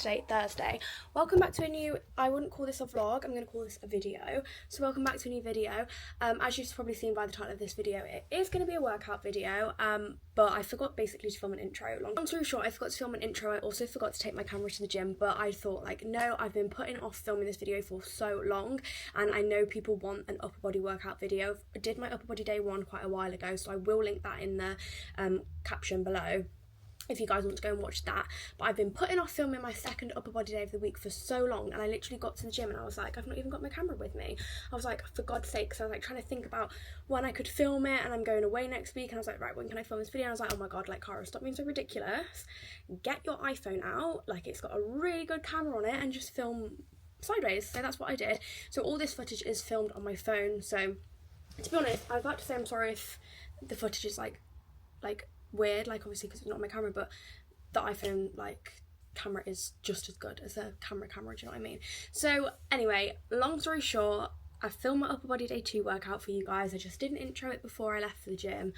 today, Thursday. Welcome back to a new, I wouldn't call this a vlog, I'm going to call this a video. So welcome back to a new video. As you've probably seen by the title of this video, it is going to be a workout video, but I forgot basically to film an intro. Long story short, I forgot to film an intro. I also forgot to take my camera to the gym, but I thought like, no, I've been putting off filming this video for so long, and I know people want an upper body workout video. I did my upper body day one quite a while ago, so I will link that in the caption below if you guys want to go and watch that. But I've been putting off filming my second upper body day of the week for so long, and I literally got to the gym and I was like, I've not even got my camera with me. I was like, for God's sake, so I was like trying to think about when I could film it, and I'm going away next week, and I was like, right, when can I film this video? And I was like, oh my God, like, Cara, stop being so ridiculous. Get your iPhone out, like it's got a really good camera on it, and just film sideways. So that's what I did. So all this footage is filmed on my phone. So to be honest, I was about to say I'm sorry if the footage is like weird, like obviously because it's not on my camera, but the iPhone like camera is just as good as a camera, do you know what I mean? So anyway, long story short, I filmed my upper body day 2 workout for you guys. I just didn't intro it before I left for the gym,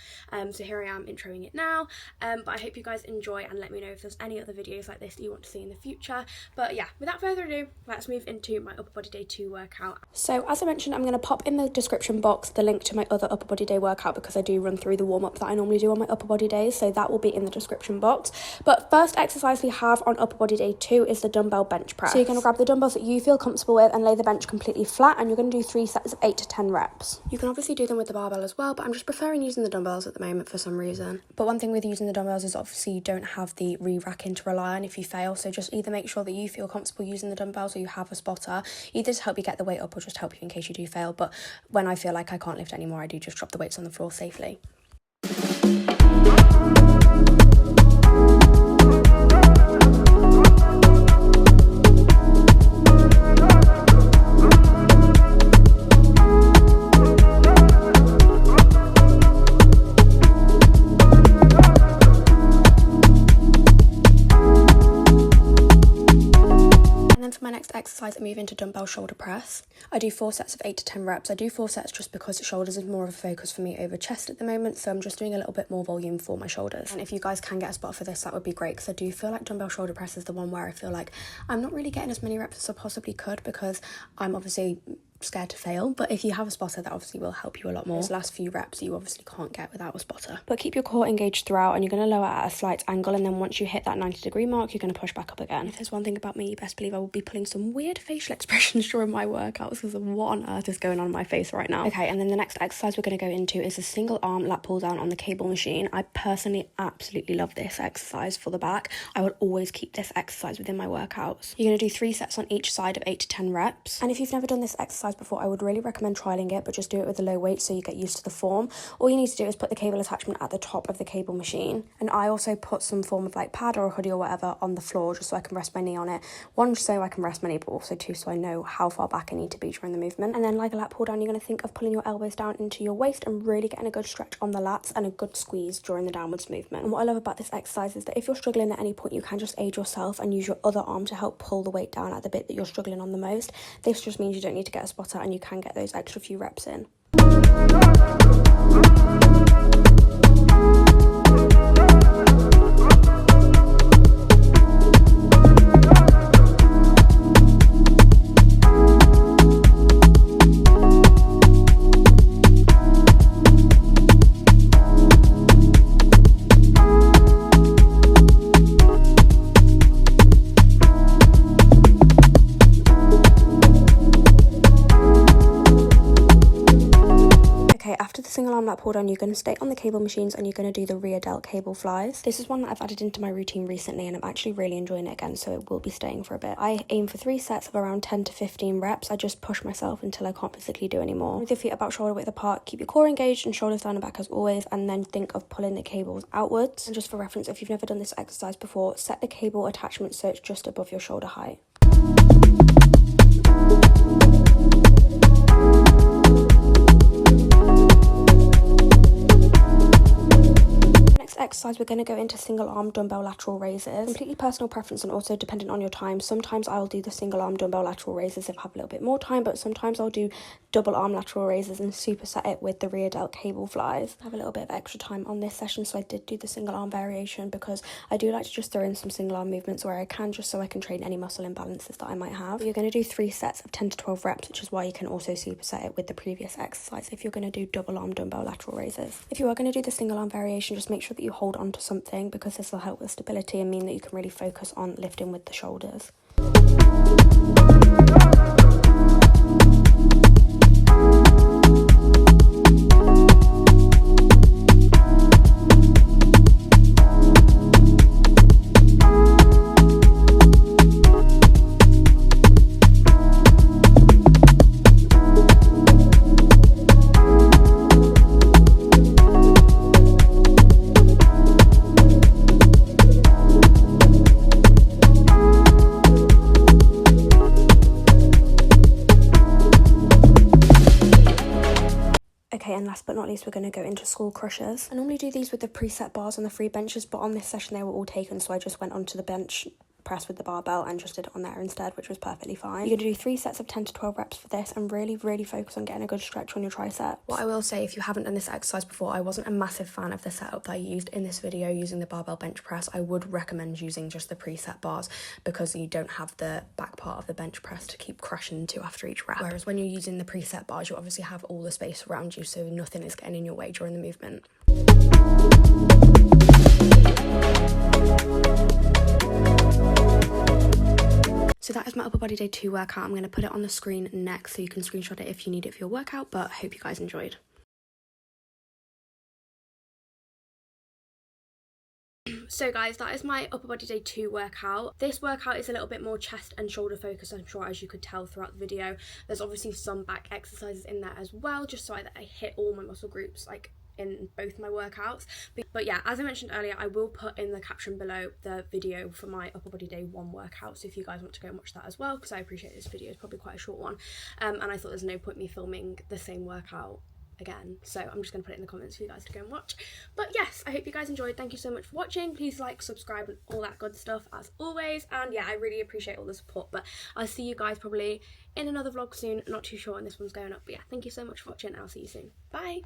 so here I am introing it now. But I hope you guys enjoy, and let me know if there's any other videos like this that you want to see in the future. But yeah, without further ado, let's move into my upper body day 2 workout. So as I mentioned, I'm going to pop in the description box the link to my other upper body day workout, because I do run through the warm-up that I normally do on my upper body days, so that will be in the description box. But first exercise we have on upper body day 2 is the dumbbell bench press. So you're going to grab the dumbbells that you feel comfortable with and lay the bench completely flat, and you're going to do 3 sets of 8 to 10 reps. You can obviously do them with the barbell as well, but I'm just preferring using the dumbbells at the moment for some reason. But one thing with using the dumbbells is obviously you don't have the re-racking to rely on if you fail, so just either make sure that you feel comfortable using the dumbbells or you have a spotter, either to help you get the weight up or just help you in case you do fail. But when I feel like I can't lift anymore, I do just drop the weights on the floor safely. Exercise, I move into dumbbell shoulder press. I do 4 sets of 8 to 10 reps. I do 4 sets just because shoulders is more of a focus for me over chest at the moment, so I'm just doing a little bit more volume for my shoulders. And if you guys can get a spot for this, that would be great, because I do feel like dumbbell shoulder press is the one where I feel like I'm not really getting as many reps as I possibly could, because I'm obviously scared to fail. But if you have a spotter, that obviously will help you a lot more. Those last few reps you obviously can't get without a spotter. But keep your core engaged throughout, and you're going to lower at a slight angle, and then once you hit that 90-degree mark, you're going to push back up again. If there's one thing about me, you best believe I will be pulling some weird facial expressions during my workouts, because of what on earth is going on in my face right now. Okay, and then the next exercise we're going to go into is a single arm lat pull down on the cable machine. I personally absolutely love this exercise for the back. I would always keep this exercise within my workouts. You're going to do 3 sets on each side of 8 to 10 reps. And if you've never done this exercise before, I would really recommend trialing it, but just do it with a low weight so you get used to the form. All you need to do is put the cable attachment at the top of the cable machine, and I also put some form of like pad or a hoodie or whatever on the floor just so I can rest my knee on it. 1, so I can rest my knee, but also 2, so I know how far back I need to be during the movement. And then like a lat pull down, you're going to think of pulling your elbows down into your waist and really getting a good stretch on the lats and a good squeeze during the downwards movement. And what I love about this exercise is that if you're struggling at any point, you can just aid yourself and use your other arm to help pull the weight down at the bit that you're struggling on the most. This just means you don't need to get a spotter, and you can get those extra few reps in. Lat pull down, you're going to stay on the cable machines, and you're going to do the rear delt cable flies. This is one that I've added into my routine recently, and I'm actually really enjoying it again, so it will be staying for a bit. I aim for 3 sets of around 10 to 15 reps. I just push myself until I can't physically do anymore. With your feet about shoulder width apart, keep your core engaged and shoulders down and back as always, and then think of pulling the cables outwards. And just for reference, if you've never done this exercise before, set the cable attachment so it's just above your shoulder height. exercise, we're going to go into single arm dumbbell lateral raises. Completely personal preference and also dependent on your time. Sometimes I'll do the single arm dumbbell lateral raises if I have a little bit more time, but sometimes I'll do double arm lateral raises and superset it with the rear delt cable flies. I have a little bit of extra time on this session, so I did do the single arm variation because I do like to just throw in some single arm movements where I can, just so I can train any muscle imbalances that I might have. You're going to do 3 sets of 10 to 12 reps, which is why you can also superset it with the previous exercise if you're going to do double arm dumbbell lateral raises. If you are going to do the single arm variation, just make sure that you hold on to something, because this will help with stability and mean that you can really focus on lifting with the shoulders. Okay, and last but not least, we're going to go into skull crushers. I normally do these with the preset bars and the free benches, but on this session they were all taken, so I just went onto the bench press with the barbell and just did it on there instead, which was perfectly fine. You're going to do 3 sets of 10 to 12 reps for this and really focus on getting a good stretch on your tricep. What I will say, if you haven't done this exercise before, I wasn't a massive fan of the setup that I used in this video using the barbell bench press. I would recommend using just the preset bars because you don't have the back part of the bench press to keep crushing into after each rep. Whereas when you're using the preset bars, you obviously have all the space around you, so nothing is getting in your way during the movement. So that is my upper body day 2 workout. I'm going to put it on the screen next so you can screenshot it if you need it for your workout, but I hope you guys enjoyed. So guys, that is my upper body day 2 workout. This workout is a little bit more chest and shoulder focused, I'm sure, as you could tell throughout the video. There's obviously some back exercises in there as well, just so that I hit all my muscle groups like in both my workouts. But yeah, as I mentioned earlier, I will put in the caption below the video for my upper body day 1 workout, so if you guys want to go and watch that as well, because I appreciate this video is probably quite a short one, and I thought there's no point me filming the same workout again, so I'm just going to put it in the comments for you guys to go and watch. But yes, I hope you guys enjoyed. Thank you so much for watching. Please like, subscribe and all that good stuff as always, and yeah, I really appreciate all the support. But I'll see you guys probably in another vlog soon. Not too sure when this one's going up, but yeah, thank you so much for watching and I'll see you soon. Bye.